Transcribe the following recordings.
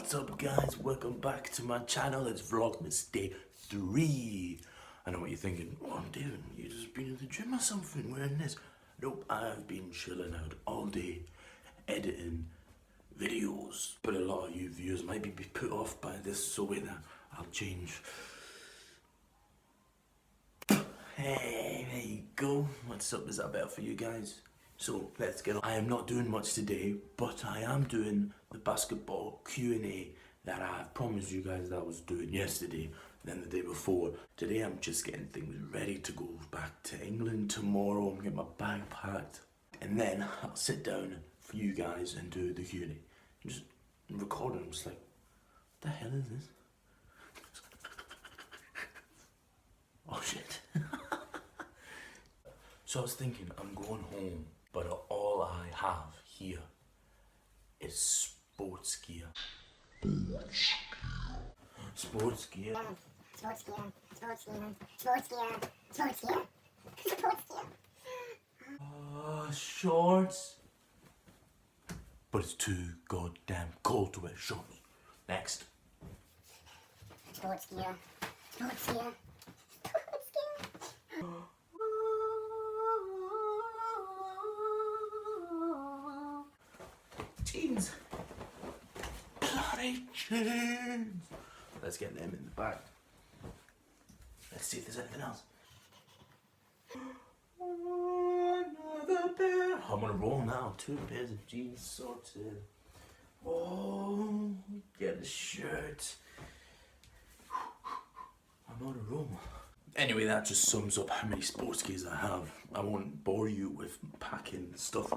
What's up guys, welcome back to my channel. It's Vlogmas day 3. I know what you're thinking, oh David, you just been at the gym or something wearing this. Nope, I've been chilling out all day editing videos. But a lot of you viewers might be put off by this, so wait there, I'll change. Hey, there you go. What's up, is that better for you guys? So let's get on. I am not doing much today, but I am doing the basketball Q&A that I promised you guys that I was doing yesterday, then the day before. Today I'm just getting things ready to go back to England tomorrow. I'm getting my bag packed, and then I'll sit down for you guys and do the Q&A. I'm just recording. I'm just like, what the hell is this? Oh shit. So I was thinking, I'm going home, but all I have here is sports gear. Sports gear. Sports gear. Sports gear. Sports gear. Sports gear. Sports gear. Shorts. But it's too goddamn cold to wear shorts. Next. Sports gear. Sports gear. Sports gear. Jeans. Bloody jeans. Let's get them in the bag. Let's see if there's anything else. Another pair. I'm on a roll now. 2 pairs of jeans sorted. Oh, get a shirt. I'm on a roll. Anyway, that just sums up how many sports gears I have. I won't bore you with packing stuff,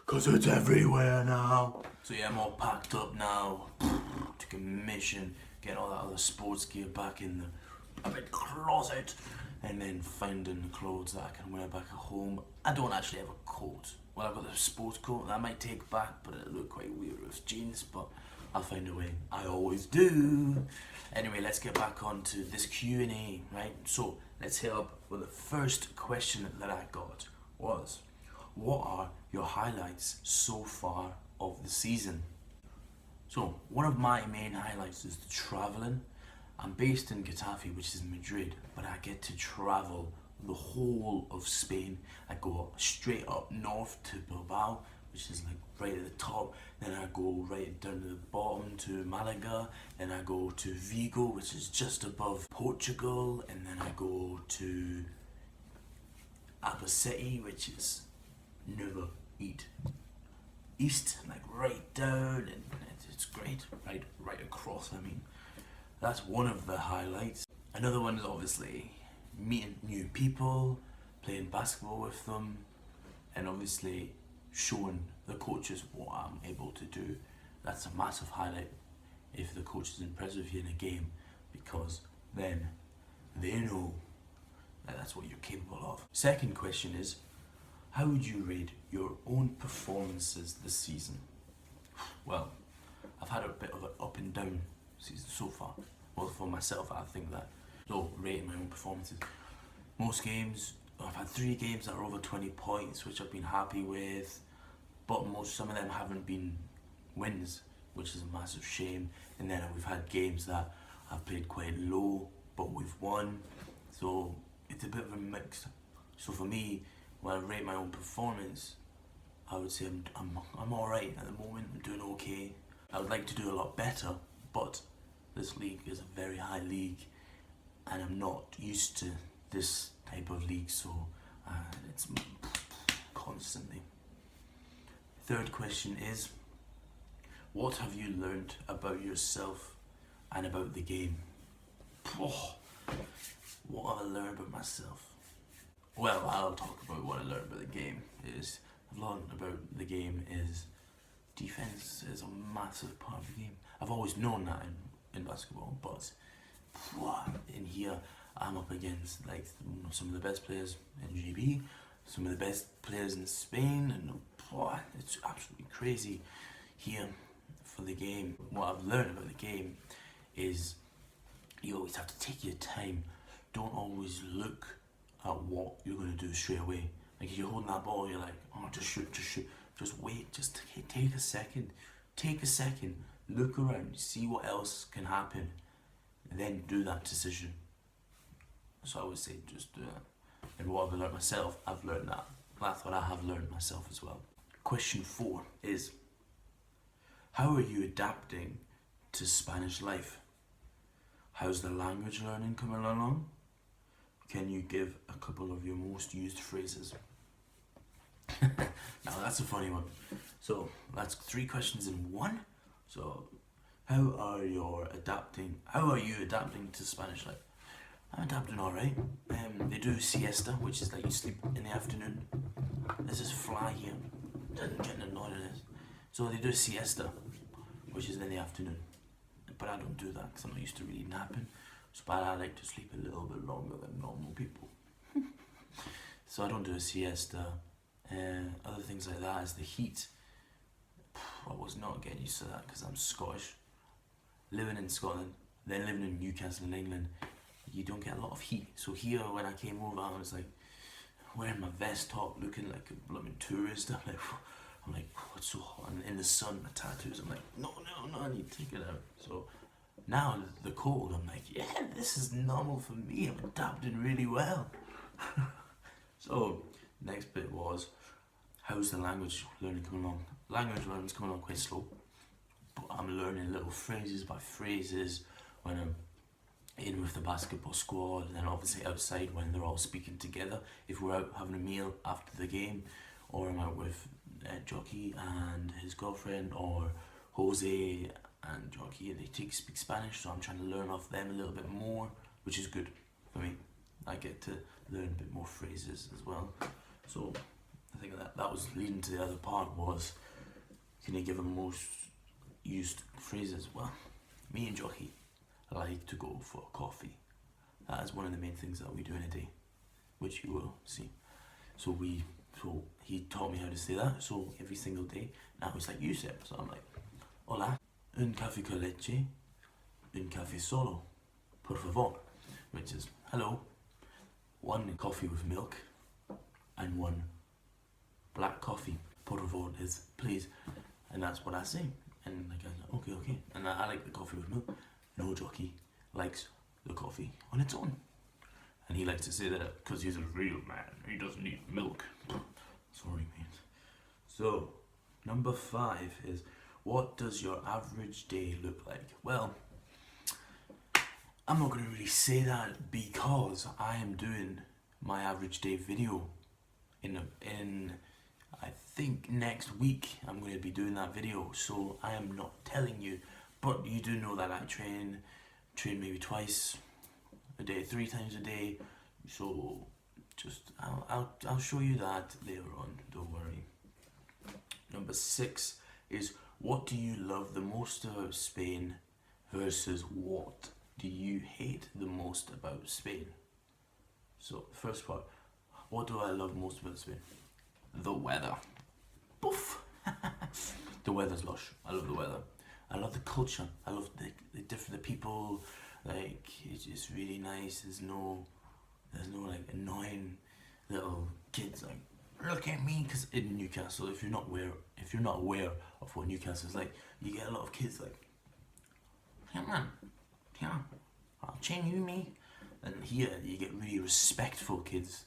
cause it's everywhere now. So yeah, I'm all packed up now. Took a mission, getting all that other sports gear back in the big closet, and then finding the clothes that I can wear back at home. I don't actually have a coat. Well, I've got the sports coat that I might take back, but it'll look quite weird with jeans, but I'll find a way. I always do. Anyway, let's get back on to this Q&A, right? So let's hit up with the first question that I got was, what are your highlights so far of the season? So one of my main highlights is the traveling. I'm based in Getafe, which is Madrid, but I get to travel the whole of Spain. I go straight up north to Bilbao, which is like right at the top, then I go right down to the bottom to Malaga, then I go to Vigo, which is just above Portugal, and then I go to Albacete, which is never east, like right down, and it's great, right across. I mean, that's one of the highlights. Another one is obviously meeting new people, playing basketball with them, and obviously showing the coaches what I'm able to do. That's a massive highlight if the coach is impressed with you in a game, because then they know that that's what you're capable of. Second question is, how would you rate your own performances this season? Well, I've had a bit of an up and down season so far. Well, for myself, I think that. So, rating my own performances. Most games, I've had 3 games that are over 20 points, which I've been happy with, but some of them haven't been wins, which is a massive shame. And then we've had games that I've played quite low, but we've won. So it's a bit of a mix. So for me, when I rate my own performance, I would say I'm alright at the moment. I'm doing okay. I would like to do a lot better, but this league is a very high league, and I'm not used to this type of league, so it's constantly. Third question is, what have you learned about yourself and about the game? Oh, what have I learned about myself? Well, I'll talk about what I learned about the game. I've learned about the game is defense is a massive part of the game. I've always known that in basketball, but in here I'm up against like some of the best players in GB, some of the best players in Spain, and it's absolutely crazy here for the game. What I've learned about the game is you always have to take your time. Don't always look at what you're going to do straight away. Like if you're holding that ball, you're like, oh, just shoot, just wait, just take a second, look around, see what else can happen, and then do that decision. So I would say just do that. And what I've learned myself, I've learned that. That's what I have learned myself as well. Question 4 is, how are you adapting to Spanish life? How's the language learning coming along? Can you give a couple of your most used phrases? Now that's a funny one. So that's 3 questions in one. So how are you adapting to Spanish life? I'm adapting alright. They do siesta, which is like you sleep in the afternoon. There's this fly here. I'm getting annoyed at this. So they do siesta, which is in the afternoon. But I don't do that because I'm not used to really napping. So but I like to sleep a little bit longer than normal people. So I don't do a siesta. Other things like that is the heat. I was not getting used to that because I'm Scottish. Living in Scotland, then living in Newcastle in England, you don't get a lot of heat. So here when I came over, I was like wearing my vest top, looking like a blooming tourist. I'm like, oh, it's so hot. And in the sun, my tattoos, I'm like, no, I need to take it out. So now the cold, I'm like, yeah, this is normal for me. I'm adapting really well. So next bit was, how's the language learning coming along? Language learning's coming along quite slow, but I'm learning little phrases by phrases when I'm in with the basketball squad, and then obviously outside when they're all speaking together. If we're out having a meal after the game, or I'm out with Jockey and his girlfriend, or Jose and Jockey, they speak Spanish, so I'm trying to learn off them a little bit more, which is good for me. I get to learn a bit more phrases as well. So I think that was leading to the other part was, can you give them most used phrases? Well, me and Jockey like to go for coffee. That is one of the main things that we do in a day, which you will see. So he taught me how to say that. So every single day, now it's like you said. So I'm like, hola, un café con leche, un café solo, por favor, which is hello, one coffee with milk, and one black coffee. Por favor is please, and that's what I say. And like I said, okay, and I like the coffee with milk. No Jockey likes the coffee on its own, and he likes to say that because he's a real man. He doesn't need milk. Sorry, mate. So number 5 is, what does your average day look like? Well, I'm not going to really say that because I am doing my average day video in I think next week I'm going to be doing that video, so I am not telling you, but you do know that I train maybe twice a day, 3 times a day, so just I'll show you that later on, don't worry. Number 6 is, what do you love the most about Spain versus what do you hate the most about Spain? So the first part, what do I love most about Spain? The weather. Poof! The weather's lush. I love the weather. I love the culture. I love the people. Like, it's really nice. There's no like annoying little kids like, look at me, because in Newcastle, if you're not aware of what Newcastle is like, you get a lot of kids like, come on, I'll chain you me. And here you get really respectful kids.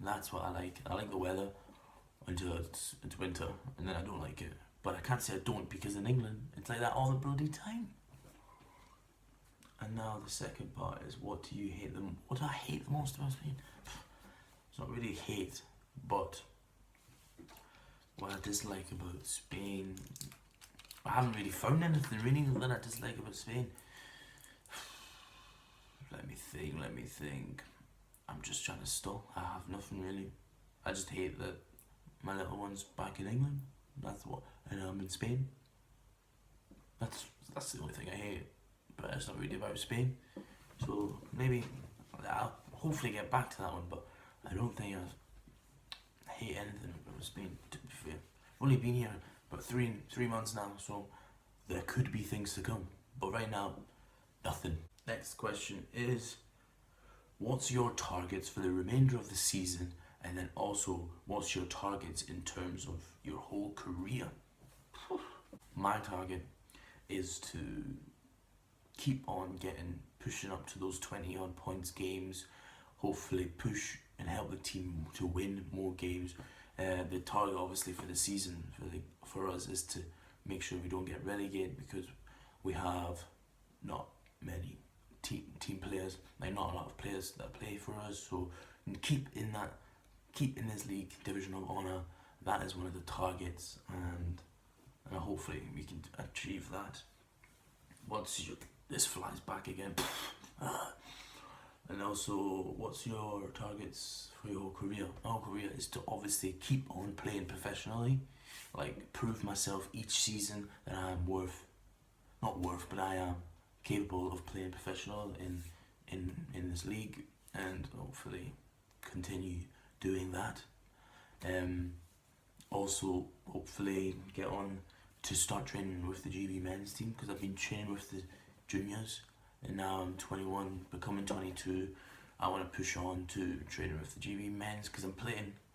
That's what I like. I like the weather until it's winter, and then I don't like it. But I can't say I don't, because in England it's like that all the bloody time. And now the second part is, what do you hate them? What do I hate the most about Spain? It's not really hate, but what I dislike about Spain, I haven't really found anything really that I dislike about Spain. Let me think. I'm just trying to stall. I have nothing really. I just hate that my little one's back in England. That's what, and I'm in Spain. That's the only thing I hate. But it's not really about Spain. So maybe I'll hopefully get back to that one. But I don't think I hate anything about Spain, to be fair. I've only been here about three months now, so there could be things to come. But right now, nothing. Next question is, what's your targets for the remainder of the season, and then also what's your targets in terms of your whole career? My target is to keep on pushing up to those 20 odd points games, hopefully push and help the team to win more games. The target obviously for the season for us is to make sure we don't get relegated, because we have not many team players, like not a lot of players that play for us, so keep in this league division of honour. That is one of the targets, and hopefully we can achieve that. This flies back again. And also, what's your targets for your career? Our career is to obviously keep on playing professionally, like prove myself each season that I am but I am capable of playing professional in this league, and hopefully continue doing that. Also, hopefully get on to start training with the GB men's team, because I've been training with the juniors, and now I'm 21, becoming 22. I want to push on to training with the GB men's, because I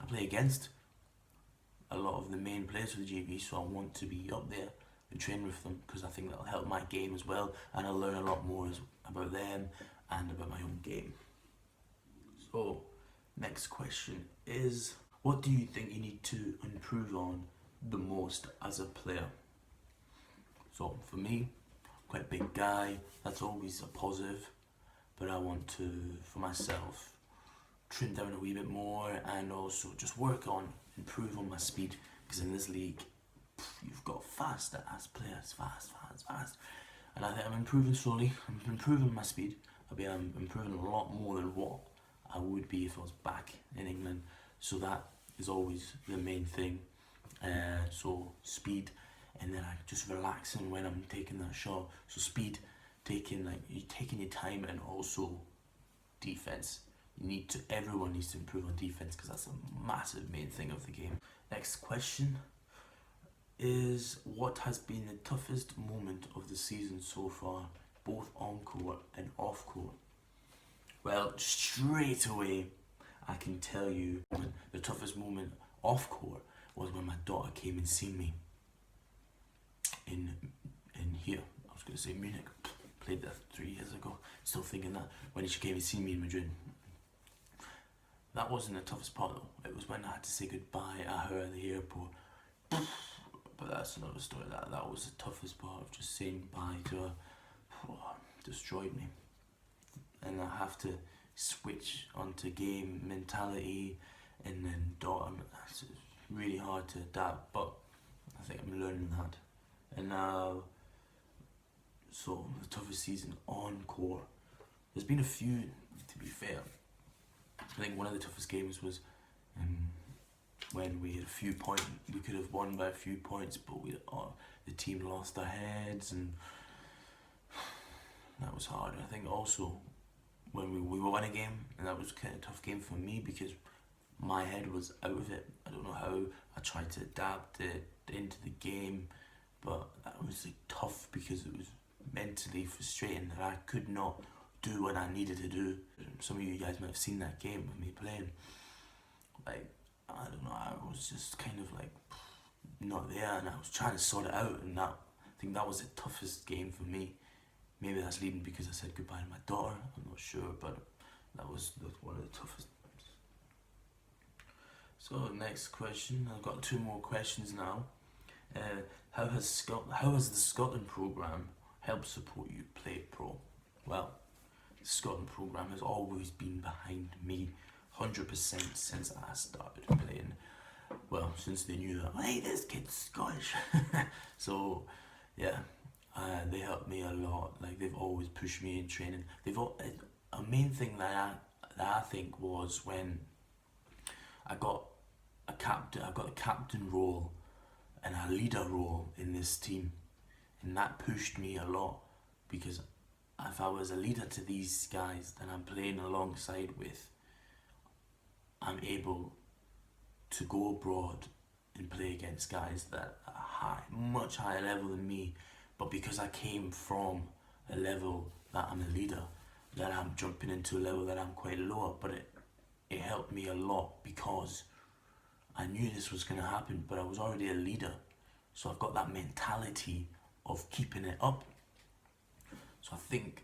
play against a lot of the main players for the GB, so I want to be up there and train with them, because I think that'll help my game as well, and I'll learn a lot more about them and about my own game. So, next question is, what do you think you need to improve on the most as a player? So for me, quite a big guy, that's always a positive, but I want to, for myself, trim down a wee bit more, and also just work on, improve on my speed, because in this league, you've got fast ass players, fast, and I think I'm improving slowly. I'm improving my speed. I'm improving a lot more than what I would be if I was back in England, so that is always the main thing. So speed, and then I just relaxing when I'm taking that shot. So speed, taking your time, and also defense. Everyone needs to improve on defense, because that's a massive main thing of the game. Next question is, what has been the toughest moment of the season so far, both on court and off court? Well, straight away, I can tell you the toughest moment off court was when my daughter came and seen me in here. I was going to say Munich. Played that 3 years ago. Still thinking that, when she came and seen me in Madrid. That wasn't the toughest part though. It was when I had to say goodbye at her at the airport. But that's another story. That was the toughest part, of just saying bye to her. Destroyed me. And I have to switch onto game mentality, and then daughter. It's really hard to adapt, but I think I'm learning that. And now, so the toughest season on court. There's been a few, to be fair. I think one of the toughest games was when we had a few points. We could have won by a few points, but the team lost their heads, and that was hard. I think also when we won a game, and that was kind of a tough game for me, because my head was out of it. I don't know how. I tried to adapt it into the game, but that was tough, because it was mentally frustrating that I could not do what I needed to do. Some of you guys might have seen that game of me playing. Like, I don't know, I was just kind of like not there, and I was trying to sort it out, and I think that was the toughest game for me. Maybe that's leading because I said goodbye to my daughter, I'm not sure, but that was one of the toughest. So next question, I've got 2 more questions now. How has the Scotland programme helped support you play pro? Well, the Scotland programme has always been behind me 100% since I started playing. Well, since they knew that, hey, this kid's Scottish. So yeah, they helped me a lot. Like, they've always pushed me in training. A main thing that I think was when I got a captain role and a leader role in this team, and that pushed me a lot, because if I was a leader to these guys that I'm playing alongside with, I'm able to go abroad and play against guys that are much higher level than me, but because I came from a level that I'm a leader, that I'm jumping into a level that I'm quite lower, but it helped me a lot, because I knew this was going to happen, but I was already a leader, So I've got that mentality of keeping it up. So I think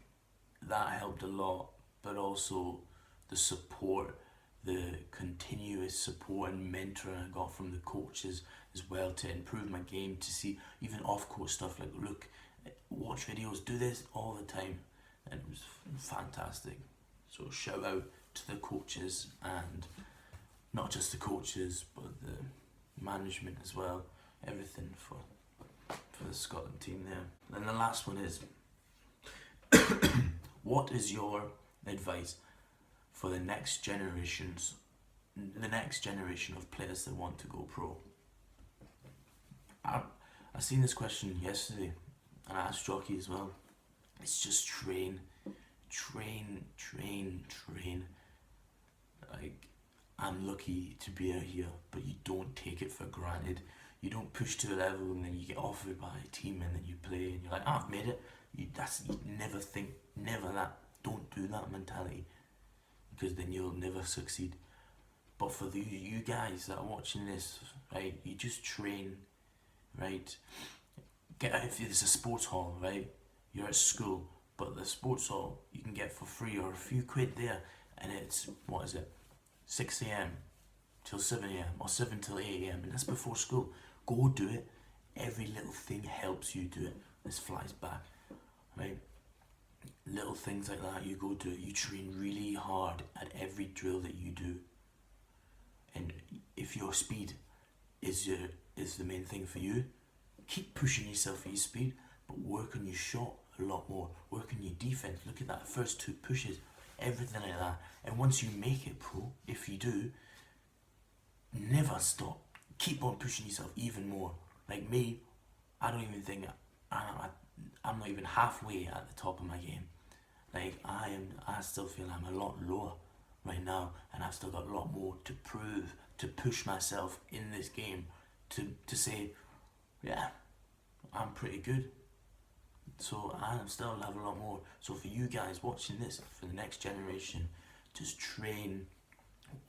that helped a lot, but also the support, the continuous support and mentoring I got from the coaches as well to improve my game, to see even off-court stuff like, look, watch videos, do this all the time, and it was fantastic. So shout out to the coaches, and not just the coaches but the management as well, everything for the Scotland team there. And the last one is, what is your advice for the next generation of players that want to go pro? I seen this question yesterday, and I asked Jockey as well. It's just train. Like, I'm lucky to be out here, but you don't take it for granted. You don't push to a level and then you get offered by a team and then you play and you're like, I've made it. You never think, never that. Don't do that mentality, because then you'll never succeed. But for you guys that are watching this, right, you just train, right? Get out, if there's a sports hall, right? You're at school, but the sports hall you can get for free or a few quid there, and it's, what is it, 6 a.m. till 7 a.m. or 7 till 8 a.m. and that's before school. Go do it. Every little thing helps you do it. This flies back, right? Little things like that, you go do it. You train really hard at every drill that you do. And if your speed is the main thing for you, keep pushing yourself for your speed, but work on your shot a lot more. Work on your defense. Look at that first 2 pushes, everything like that. And once you make it pro, if you do, never stop. Keep on pushing yourself even more. Like me, I don't even think I'm not even halfway at the top of my game. Like I still feel I'm a lot lower right now, and I've still got a lot more to prove, to push myself in this game, to say, yeah, I'm pretty good. So I still have a lot more. So for you guys watching this, for the next generation, just train,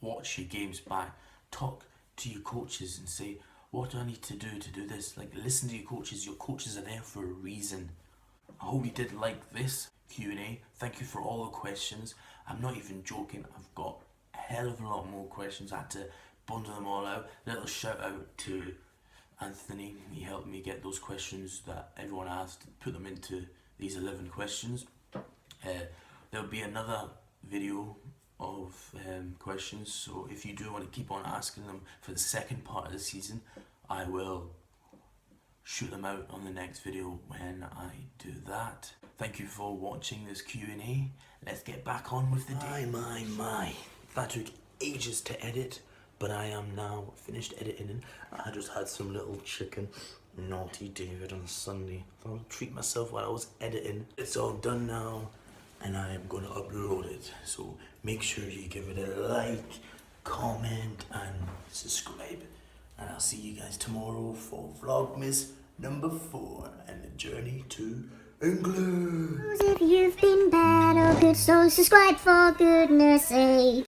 watch your games back, talk to your coaches and say, what do I need to do this? Like, listen to your coaches are there for a reason. I hope you did like this Q&A. Thank you for all the questions. I'm not even joking, I've got a hell of a lot more questions. I had to bundle them all out. Little shout out to Anthony, he helped me get those questions that everyone asked, put them into these 11 questions. There'll be another video of questions, so if you do want to keep on asking them for the second part of the season, I will shoot them out on the next video when I do that. Thank you for watching this Q&A. Let's get back on with the day. My. That took ages to edit, but I am now finished editing. I just had some little chicken. Naughty David on a Sunday. Thought I'd treat myself while I was editing. It's all done now, and I am going to upload it. So make sure you give it a like, comment, and subscribe. And I'll see you guys tomorrow for Vlogmas number 4 and the journey to England. If you've been bad or good, so subscribe for goodness sake.